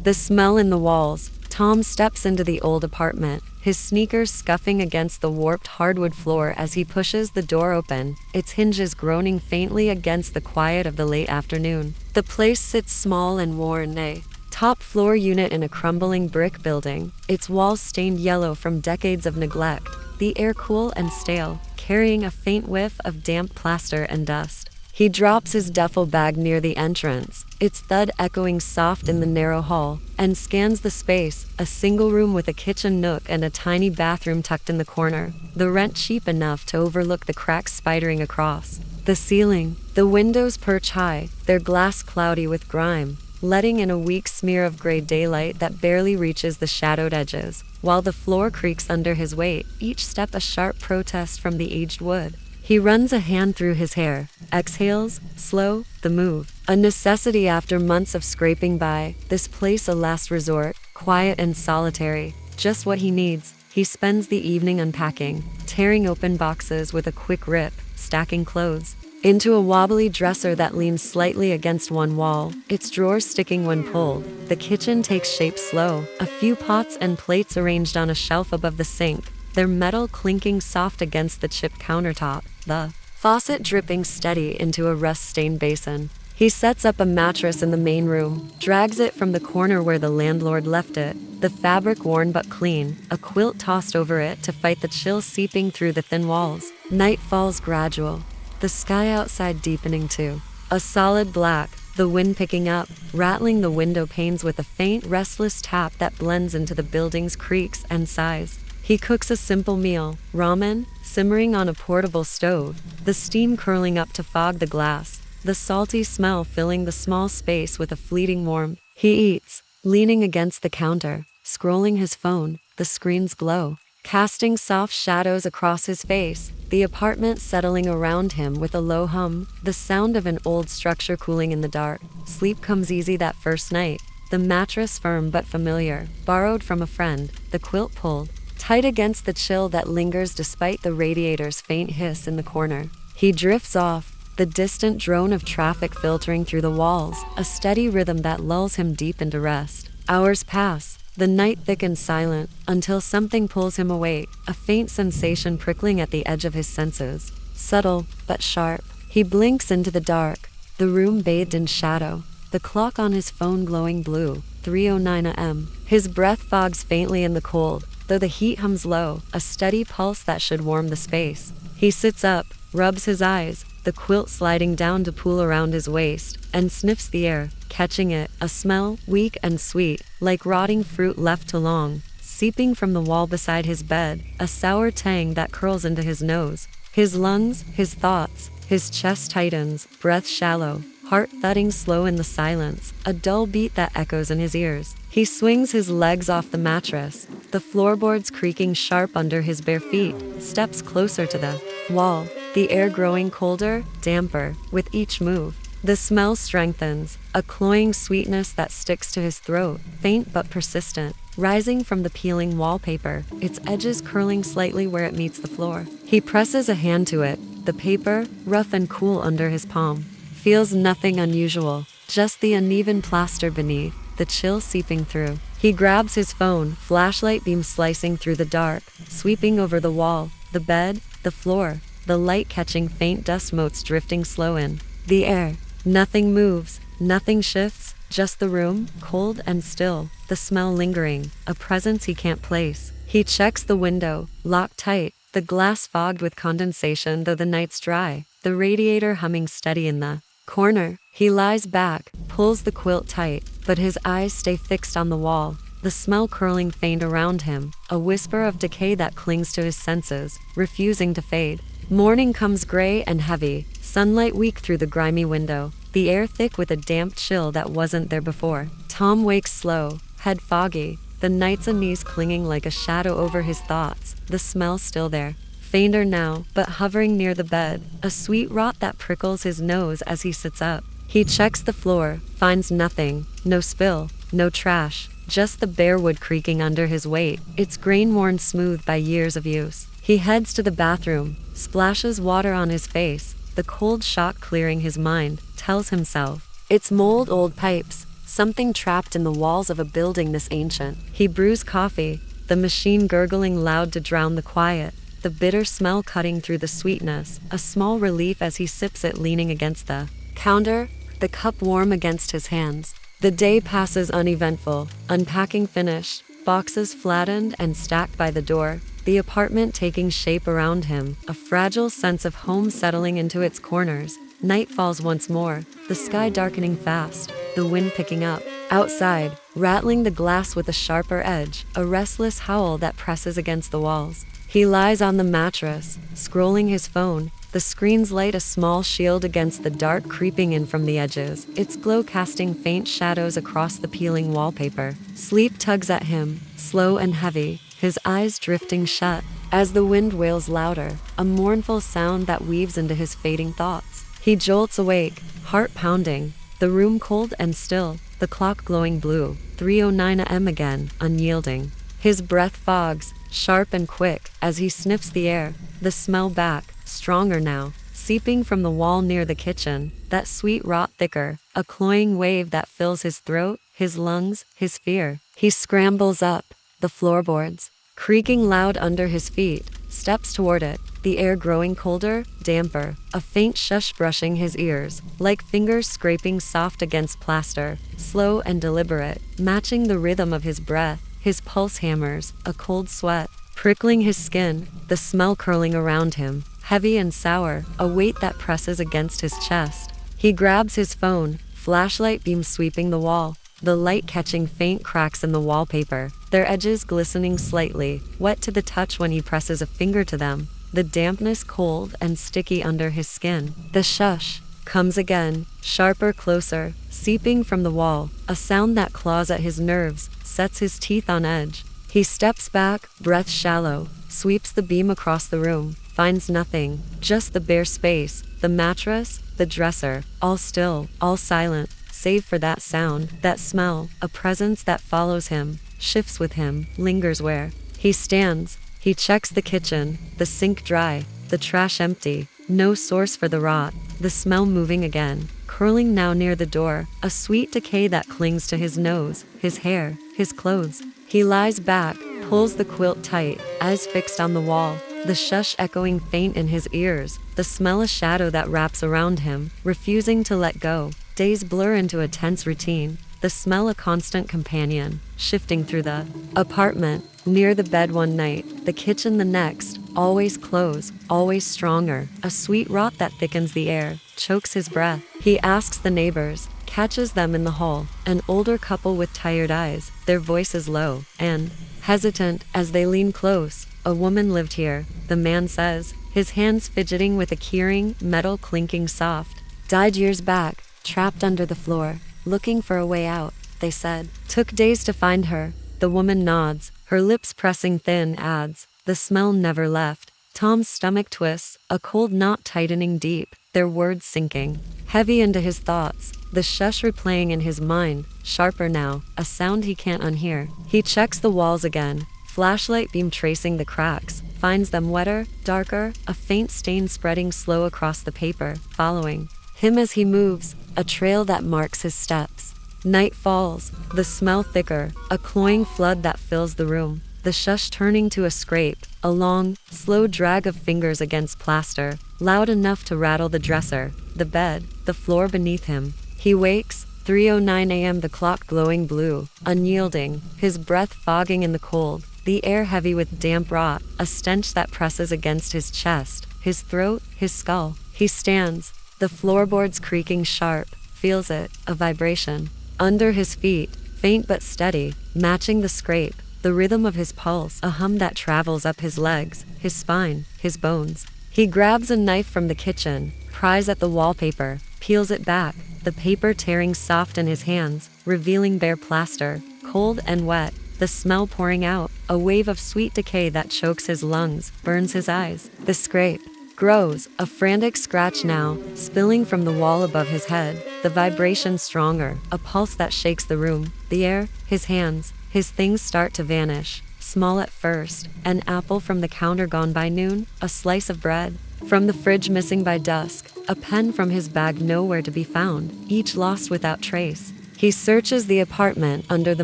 The smell in the walls. Tom steps into the old apartment, his sneakers scuffing against the warped hardwood floor as he pushes the door open, its hinges groaning faintly against the quiet of the late afternoon. The place sits small and worn, a top-floor unit in a crumbling brick building, its walls stained yellow from decades of neglect, the air cool and stale, carrying a faint whiff of damp plaster and dust. He drops his duffel bag near the entrance, its thud echoing soft in the narrow hall, and scans the space, a single room with a kitchen nook and a tiny bathroom tucked in the corner, the rent cheap enough to overlook the cracks spidering across the ceiling. The windows perch high, their glass cloudy with grime, letting in a weak smear of gray daylight that barely reaches the shadowed edges, while the floor creaks under his weight, each step a sharp protest from the aged wood. He runs a hand through his hair, exhales, slow, the move. A necessity after months of scraping by, this place a last resort, quiet and solitary, just what he needs. He spends the evening unpacking, tearing open boxes with a quick rip, stacking clothes into a wobbly dresser that leans slightly against one wall, its drawers sticking when pulled. The kitchen takes shape slow, a few pots and plates arranged on a shelf above the sink, their metal clinking soft against the chipped countertop, the faucet dripping steady into a rust-stained basin. He sets up a mattress in the main room, drags it from the corner where the landlord left it, the fabric worn but clean, a quilt tossed over it to fight the chill seeping through the thin walls. Night falls gradual, the sky outside deepening too. A solid black, the wind picking up, rattling the window panes with a faint, restless tap that blends into the building's creaks and sighs. He cooks a simple meal, ramen, simmering on a portable stove, the steam curling up to fog the glass, the salty smell filling the small space with a fleeting warmth. He eats, leaning against the counter, scrolling his phone, the screen's glow casting soft shadows across his face, the apartment settling around him with a low hum, the sound of an old structure cooling in the dark. Sleep comes easy that first night, the mattress firm but familiar, borrowed from a friend, the quilt pulled tight against the chill that lingers despite the radiator's faint hiss in the corner. He drifts off, the distant drone of traffic filtering through the walls, a steady rhythm that lulls him deep into rest. Hours pass, the night thickens silent, until something pulls him awake, a faint sensation prickling at the edge of his senses. Subtle, but sharp. He blinks into the dark, the room bathed in shadow, the clock on his phone glowing blue, 3:09 a.m. His breath fogs faintly in the cold, though the heat hums low, a steady pulse that should warm the space. He sits up, rubs his eyes, the quilt sliding down to pool around his waist, and sniffs the air, catching it, a smell, weak and sweet, like rotting fruit left too long, seeping from the wall beside his bed, a sour tang that curls into his nose. His lungs, his thoughts, his chest tightens, breath shallow, heart thudding slow in the silence, a dull beat that echoes in his ears. He swings his legs off the mattress, the floorboards creaking sharp under his bare feet, steps closer to the wall, the air growing colder, damper, with each move. The smell strengthens, a cloying sweetness that sticks to his throat, faint but persistent, rising from the peeling wallpaper, its edges curling slightly where it meets the floor. He presses a hand to it, the paper, rough and cool under his palm. Feels nothing unusual, just the uneven plaster beneath, the chill seeping through. He grabs his phone, flashlight beam slicing through the dark, sweeping over the wall, the bed, the floor, the light catching faint dust motes drifting slow in the air. Nothing moves, nothing shifts, just the room, cold and still, the smell lingering, a presence he can't place. He checks the window, locked tight, the glass fogged with condensation though the night's dry, the radiator humming steady in the corner. He lies back, pulls the quilt tight, but his eyes stay fixed on the wall, the smell curling faint around him, a whisper of decay that clings to his senses, refusing to fade. Morning comes gray and heavy, sunlight weak through the grimy window, the air thick with a damp chill that wasn't there before. Tom wakes slow, head foggy, the night's unease clinging like a shadow over his thoughts, the smell still there. Fainter now, but hovering near the bed, a sweet rot that prickles his nose as he sits up. He checks the floor, finds nothing, no spill, no trash, just the bare wood creaking under his weight, its grain worn smooth by years of use. He heads to the bathroom, splashes water on his face, the cold shock clearing his mind, tells himself, it's mold old pipes, something trapped in the walls of a building this ancient. He brews coffee, the machine gurgling loud to drown the quiet, the bitter smell cutting through the sweetness, a small relief as he sips it leaning against the counter, the cup warm against his hands. The day passes uneventful, unpacking finished, boxes flattened and stacked by the door, the apartment taking shape around him, a fragile sense of home settling into its corners. Night falls once more, the sky darkening fast, the wind picking up. Outside, rattling the glass with a sharper edge, a restless howl that presses against the walls. He lies on the mattress, scrolling his phone. The screens light a small shield against the dark creeping in from the edges, its glow casting faint shadows across the peeling wallpaper. Sleep tugs at him, slow and heavy, his eyes drifting shut. As the wind wails louder, a mournful sound that weaves into his fading thoughts. He jolts awake, heart pounding, the room cold and still, the clock glowing blue, 3:09 a.m. again, unyielding. His breath fogs, sharp and quick, as he sniffs the air, the smell back, stronger now, seeping from the wall near the kitchen, that sweet rot thicker, a cloying wave that fills his throat, his lungs, his fear. He scrambles up, the floorboards, creaking loud under his feet, steps toward it, the air growing colder, damper, a faint shush brushing his ears, like fingers scraping soft against plaster, slow and deliberate, matching the rhythm of his breath. His pulse hammers, a cold sweat, prickling his skin, the smell curling around him, heavy and sour, a weight that presses against his chest. He grabs his phone, flashlight beam sweeping the wall, the light catching faint cracks in the wallpaper, their edges glistening slightly, wet to the touch when he presses a finger to them, the dampness cold and sticky under his skin. The shush comes again, sharper, closer, seeping from the wall, a sound that claws at his nerves, sets his teeth on edge. He steps back, breath shallow, sweeps the beam across the room, finds nothing, just the bare space, the mattress, the dresser, all still, all silent, save for that sound, that smell, a presence that follows him, shifts with him, lingers where he stands. He checks the kitchen, the sink dry, the trash empty, no source for the rot, the smell moving again, curling now near the door, a sweet decay that clings to his nose, his hair, his clothes. He lies back, pulls the quilt tight, eyes fixed on the wall, the shush echoing faint in his ears, the smell a shadow that wraps around him, refusing to let go. Days blur into a tense routine, the smell a constant companion, shifting through the apartment. Near the bed one night, the kitchen the next, always close, always stronger, a sweet rot that thickens the air, chokes his breath. He asks the neighbors, catches them in the hall, an older couple with tired eyes, their voices low and hesitant as they lean close. A woman lived here, the man says, his hands fidgeting with a keyring, metal clinking soft. Died years back, trapped under the floor, looking for a way out, they said. Took days to find her. The woman nods, her lips pressing thin, adds, the smell never left. Tom's stomach twists, a cold knot tightening deep, their words sinking heavy into his thoughts, the shush replaying in his mind, sharper now, a sound he can't unhear. He checks the walls again, flashlight beam tracing the cracks, finds them wetter, darker, a faint stain spreading slow across the paper, following him as he moves, a trail that marks his steps. Night falls, the smell thicker, a cloying flood that fills the room, the shush turning to a scrape, a long, slow drag of fingers against plaster, loud enough to rattle the dresser, the bed, the floor beneath him. He wakes, 3:09 a.m., the clock glowing blue, unyielding, his breath fogging in the cold, the air heavy with damp rot, a stench that presses against his chest, his throat, his skull. He stands, the floorboards creaking sharp, feels it, a vibration. Under his feet, faint but steady, matching the scrape, the rhythm of his pulse, a hum that travels up his legs, his spine, his bones. He grabs a knife from the kitchen, pries at the wallpaper, peels it back, the paper tearing soft in his hands, revealing bare plaster, cold and wet, the smell pouring out, a wave of sweet decay that chokes his lungs, burns his eyes. The scrape grows, a frantic scratch now, spilling from the wall above his head, the vibration stronger, a pulse that shakes the room, the air, his hands, his things start to vanish, small at first, an apple from the counter gone by noon, a slice of bread from the fridge missing by dusk, a pen from his bag nowhere to be found, each lost without trace. He searches the apartment, under the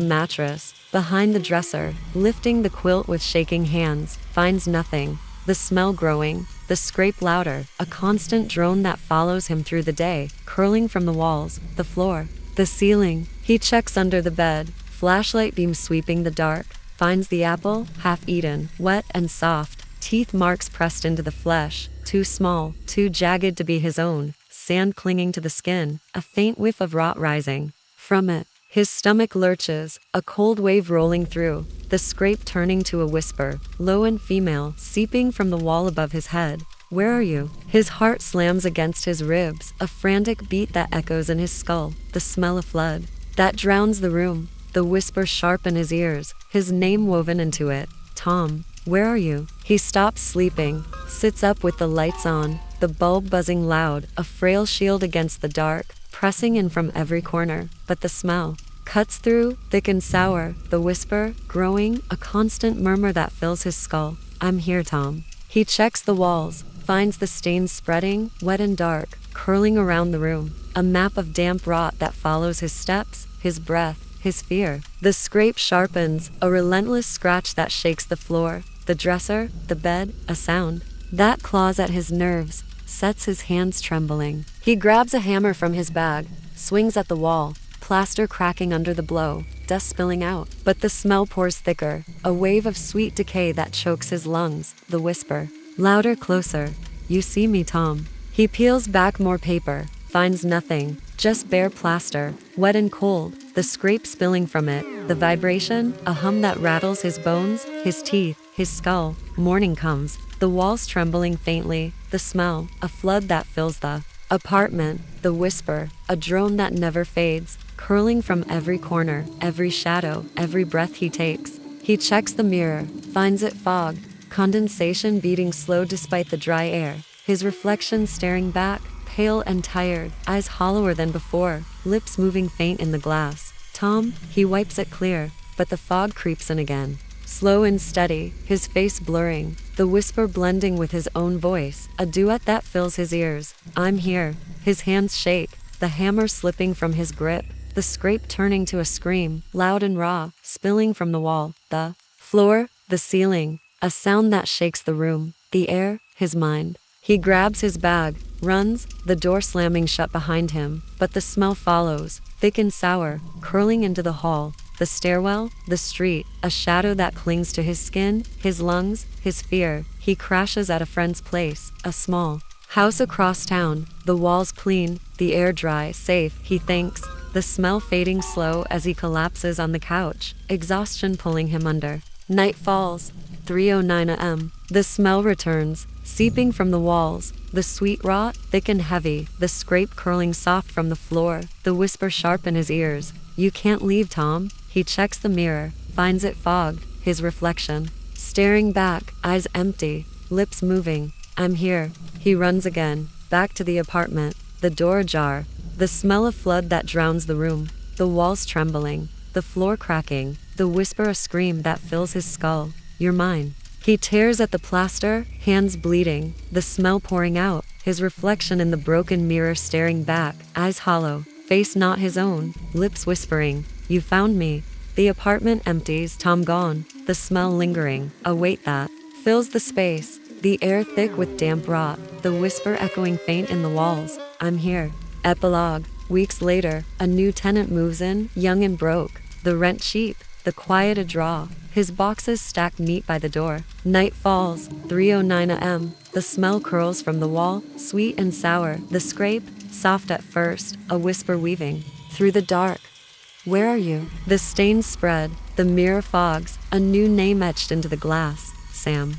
mattress, behind the dresser, lifting the quilt with shaking hands, finds nothing. The smell growing, the scrape louder, a constant drone that follows him through the day, curling from the walls, the floor, the ceiling. He checks under the bed, flashlight beam sweeping the dark, finds the apple, half eaten, wet and soft, teeth marks pressed into the flesh, too small, too jagged to be his own, sand clinging to the skin, a faint whiff of rot rising from it. His stomach lurches, a cold wave rolling through, the scrape turning to a whisper, low and female, seeping from the wall above his head. Where are you? His heart slams against his ribs, a frantic beat that echoes in his skull, the smell of blood that drowns the room, the whisper sharp in his ears, his name woven into it. Tom, where are you? He stops sleeping, sits up with the lights on, the bulb buzzing loud, a frail shield against the dark, pressing in from every corner, but the smell cuts through, thick and sour, the whisper, growing, a constant murmur that fills his skull. I'm here, Tom. He checks the walls, finds the stains spreading, wet and dark, curling around the room, a map of damp rot that follows his steps, his breath, his fear. The scrape sharpens, a relentless scratch that shakes the floor, the dresser, the bed, a sound that claws at his nerves, sets his hands trembling. He grabs a hammer from his bag, swings at the wall, plaster cracking under the blow, dust spilling out. But the smell pours thicker, a wave of sweet decay that chokes his lungs, the whisper, louder, closer. You see me, Tom. He peels back more paper, finds nothing, just bare plaster, wet and cold, the scrape spilling from it, the vibration, a hum that rattles his bones, his teeth, his skull. Morning comes, the walls trembling faintly, the smell, a flood that fills the apartment, the whisper, a drone that never fades, curling from every corner, every shadow, every breath he takes. He checks the mirror, finds it fogged, condensation beating slow despite the dry air, his reflection staring back, pale and tired, eyes hollower than before, lips moving faint in the glass. Tom, he wipes it clear, but the fog creeps in again. Slow and steady, his face blurring, the whisper blending with his own voice, a duet that fills his ears. I'm here. His hands shake, the hammer slipping from his grip, the scrape turning to a scream, loud and raw, spilling from the wall, the floor, the ceiling, a sound that shakes the room, the air, his mind. He grabs his bag, runs, the door slamming shut behind him, but the smell follows, thick and sour, curling into the hall, the stairwell, the street, a shadow that clings to his skin, his lungs, his fear. He crashes at a friend's place, a small house across town, the walls clean, the air dry, safe, he thinks, the smell fading slow as he collapses on the couch, exhaustion pulling him under. Night falls, 3:09 a.m. The smell returns, seeping from the walls, the sweet rot, thick and heavy, the scrape curling soft from the floor, the whisper sharp in his ears. You can't leave, Tom. He checks the mirror, finds it fogged, his reflection, staring back, eyes empty, lips moving. I'm here. He runs again, back to the apartment, the door ajar, the smell of flood that drowns the room, the walls trembling, the floor cracking, the whisper a scream that fills his skull. You're mine. He tears at the plaster, hands bleeding, the smell pouring out, his reflection in the broken mirror staring back, eyes hollow, face not his own, lips whispering, you found me. The apartment empties, Tom gone, the smell lingering, a weight that fills the space, the air thick with damp rot, the whisper echoing faint in the walls. I'm here. Epilogue. Weeks later, a new tenant moves in, young and broke, the rent cheap, the quiet a draw, his boxes stacked neat by the door. Night falls, 3:09 a.m. The smell curls from the wall, sweet and sour, the scrape, soft at first, a whisper weaving through the dark. Where are you? The stains spread, the mirror fogs, a new name etched into the glass. Sam.